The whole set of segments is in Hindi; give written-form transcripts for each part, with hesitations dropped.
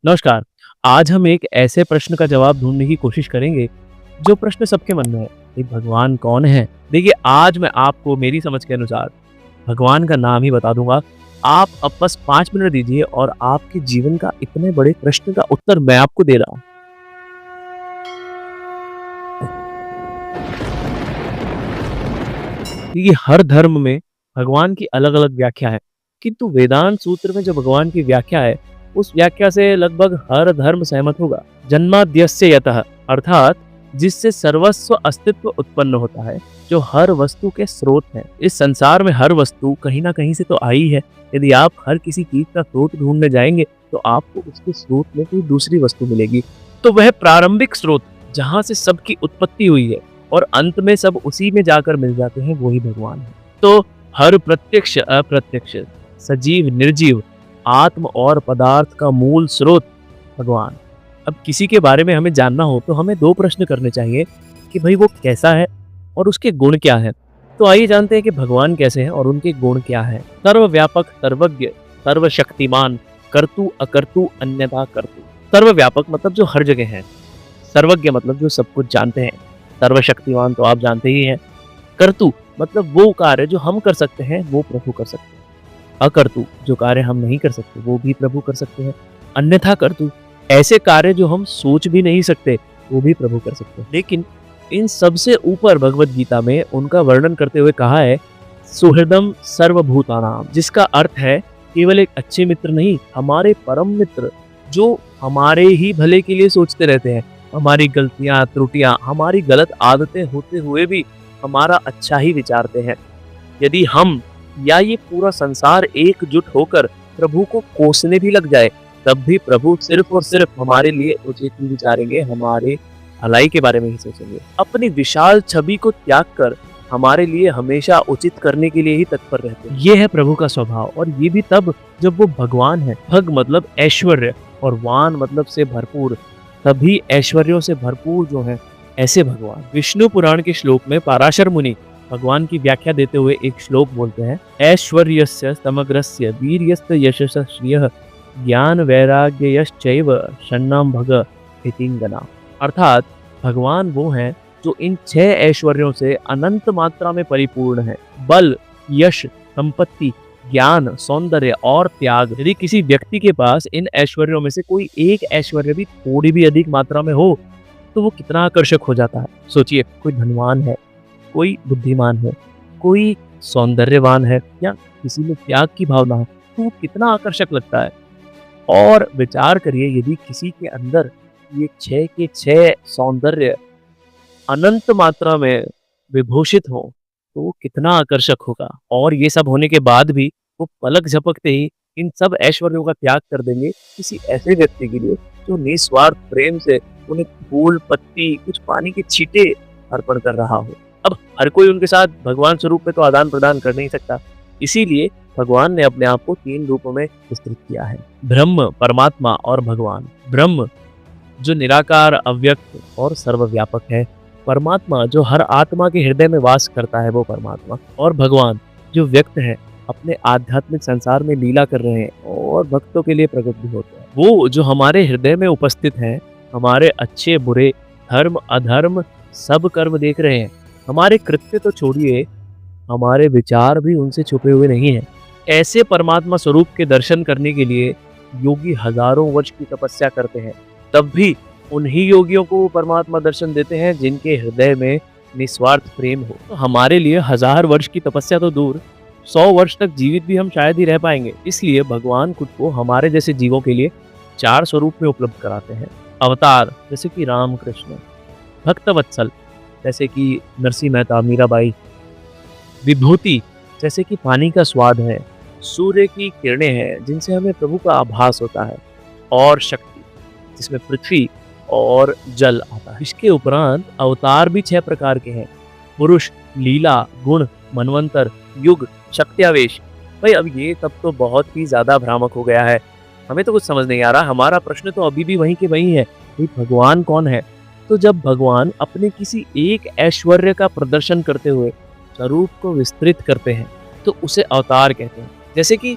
नमस्कार। आज हम एक ऐसे प्रश्न का जवाब ढूँढने की कोशिश करेंगे, जो प्रश्न सबके मन में है कि भगवान कौन है? देखिए, आज मैं आपको मेरी समझ के अनुसार भगवान का नाम ही बता दूँगा। आप अब बस 5 मिनट दीजिए और आपके जीवन का इतने बड़े प्रश्न का उत्तर मैं आपको दे रहा हूँ। देखिए, हर धर्म में भगवान की अलग-अलग व्याख्या है, किंतु वेदांत सूत्र में जो भगवान की व्याख्या है, उस व्याख्या से लगभग हर धर्म सहमत होगा। जन्माद्यस्य यतः अर्थात जिससे सर्वस्व अस्तित्व उत्पन्न होता है, जो हर वस्तु के स्रोत है। इस संसार में हर वस्तु कहीं न कहीं से तो आई है। यदि आप हर किसी चीज़ का स्रोत ढूँढने जाएँगे, तो आपको उसके स्रोत में कोई दूसरी वस्तु मिलेगी। तो वह प्रारंभिक स्रोत, जहाँ से सबकी उत्पत्ति हुई है और अंत में सब उसी में जाकर मिल जाते हैं, वो ही भगवान है। तो हर प्रत्यक्ष अप्रत्यक्ष, सजीव निर्जीव, आत्म और पदार्थ का मूल स्रोत भगवान। अब किसी के बारे में हमें जानना हो तो हमें 2 प्रश्न करने चाहिए कि भई वो कैसा है और उसके गुण क्या हैं? तो आइए जानते हैं कि भगवान कैसे हैं और उनके गुण क्या हैं। सर्वव्यापक, सर्वज्ञ, सर्वशक्तिमान, कर्तु अकर्तु अन्यथा कर्तु। सर्वव्यापक मतलब जो हर जगह है। सर्वज्ञ मतलब जो सब कुछ जानते हैं। सर्वशक्तिमान तो आप जानते ही हैं। कर्तु मतलब वो कार्य जो हम कर सकते हैं, वो प्रभु कर सकते हैं। अकर्तु जो कार्य हम नहीं कर सकते, वो भी प्रभु कर सकते हैं। अन्यथा कर्तु ऐसे कार्य जो हम सोच भी नहीं सकते, वो भी प्रभु कर सकते हैं। लेकिन इन सबसे ऊपर भगवत गीता में उनका वर्णन करते हुए कहा है, सुहृदम सर्वभूतानाम, जिसका अर्थ है केवल एक अच्छे मित्र नहीं, हमारे परम मित्र जो हमारे ही भले के लिए सोचते रहते हैं। हमारी गलतियां, त्रुटियां, हमारी गलत आदतें होते हुए भी हमारा अच्छा ही विचारते हैं। यदि हम या ये पूरा संसार एकजुट होकर प्रभु को कोसने भी लग जाए, तब भी प्रभु सिर्फ और सिर्फ हमारे लिए उचित ही विचारेंगे, हमारे भलाई के बारे में ही सोचेंगे। अपनी विशाल छवि को त्याग कर हमारे लिए हमेशा उचित करने के लिए ही तत्पर रहते हैं। ये है प्रभु का स्वभाव, और ये भी तब जब वो भगवान है। भग मतलब ऐश्वर्य और वान मतलब से भरपूर। सभी ऐश्वर्यों से भरपूर जो है ऐसे भगवान। विष्णु पुराण के श्लोक में पराशर मुनि भगवान की व्याख्या देते हुए एक श्लोक बोलते हैं, ऐश्वर्यस्य समग्रस्य वीर्यस्य यशस्य श्रियः ज्ञान वैराग्यश्चैव षण्णाम भग हितिंगना। अर्थात भगवान वो हैं जो इन 6 ऐश्वर्यों से अनंत मात्रा में परिपूर्ण है। बल, यश, संपत्ति, ज्ञान, सौंदर्य और त्याग। यदि किसी व्यक्ति के पास इन ऐश्वर्यों में से कोई एक ऐश्वर्य भी थोड़ी भी अधिक मात्रा में हो, तो वो कितना आकर्षक हो जाता है। सोचिए, कोई धनवान है, कोई बुद्धिमान है, कोई सौंदर्यवान है, या किसी में त्याग की भावना है, तो वो कितना आकर्षक लगता है। और विचार करिए, यदि किसी के अंदर ये 6 के 6 सौंदर्य अनंत मात्रा में विभूषित हो, तो वो कितना आकर्षक होगा। और ये सब होने के बाद भी वो पलक झपकते ही इन सब ऐश्वर्यों का त्याग कर देंगे किसी ऐसे व्यक्ति के लिए जो निस्वार्थ प्रेम से उन्हें फूल, पत्ती, कुछ पानी के छींटे अर्पण कर रहा हो। अब हर कोई उनके साथ भगवान स्वरूप में तो आदान प्रदान कर नहीं सकता, इसीलिए भगवान ने अपने आप को 3 रूपों में विस्तृत किया है, ब्रह्म, परमात्मा और भगवान। ब्रह्म जो निराकार, अव्यक्त और सर्वव्यापक है। परमात्मा जो हर आत्मा के हृदय में वास करता है, वो परमात्मा। और भगवान जो व्यक्त है, अपने आध्यात्मिक संसार में लीला कर रहे हैं और भक्तों के लिए प्रकट भी होते हैं। वो जो हमारे हृदय में उपस्थित हैं, हमारे अच्छे बुरे, धर्म अधर्म सब कर्म देख रहे हैं। हमारे कृत्य तो छोड़िए, हमारे विचार भी उनसे छुपे हुए नहीं हैं। ऐसे परमात्मा स्वरूप के दर्शन करने के लिए योगी हजारों वर्ष की तपस्या करते हैं, तब भी उन्हीं योगियों को परमात्मा दर्शन देते हैं जिनके हृदय में निस्वार्थ प्रेम हो। तो हमारे लिए 1000 वर्ष की तपस्या तो दूर, 100 वर्ष तक जीवित भी हम शायद ही रह पाएंगे। इसलिए भगवान खुद को हमारे जैसे जीवों के लिए 4 स्वरूप में उपलब्ध कराते हैं। अवतार जैसे कि राम कृष्ण, भक्तवत्सल जैसे कि नरसिंह मेहता, मीराबाई, विभूति जैसे कि पानी का स्वाद है, सूर्य की किरणें हैं जिनसे हमें प्रभु का आभास होता है, और शक्ति जिसमें पृथ्वी और जल आता है। इसके उपरांत अवतार भी 6 प्रकार के हैं, पुरुष, लीला, गुण, मनवंतर, युग, शक्त्यावेश। भाई अब ये सब तो बहुत ही ज्यादा भ्रामक हो गया है, हमें तो कुछ समझ नहीं आ रहा। हमारा प्रश्न तो अभी भी वहीं के वहीं है कि भगवान कौन है। तो जब भगवान अपने किसी एक ऐश्वर्य का प्रदर्शन करते हुए स्वरूप को विस्तृत करते हैं, तो उसे अवतार कहते हैं। जैसे कि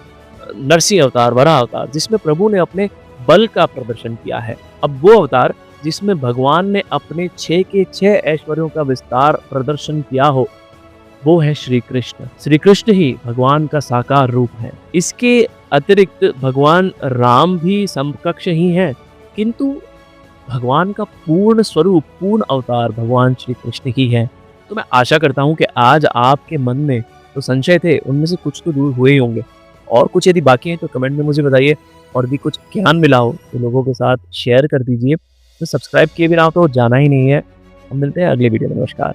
नरसिंह अवतार, वराह अवतार, जिसमें प्रभु ने अपने बल का प्रदर्शन किया है। अब वो अवतार जिसमें भगवान ने अपने 6 के 6 ऐश्वर्यों का विस्तार प्रदर्शन किया हो, वो है श्री कृष्ण। श्री कृष्ण ही भगवान का साकार रूप है। इसके अतिरिक्त भगवान राम भी समकक्ष ही हैं, किंतु भगवान का पूर्ण स्वरूप, पूर्ण अवतार भगवान श्री कृष्ण ही है। तो मैं आशा करता हूँ कि आज आपके मन में जो संशय थे, उनमें से कुछ तो दूर हुए ही होंगे। और कुछ यदि बाकी हैं तो कमेंट में मुझे बताइए, और भी कुछ ज्ञान मिला हो तो लोगों के साथ शेयर कर दीजिए। तो सब्सक्राइब किए भी ना हो तो जाना ही नहीं है। हम मिलते हैं अगले वीडियो में। नमस्कार।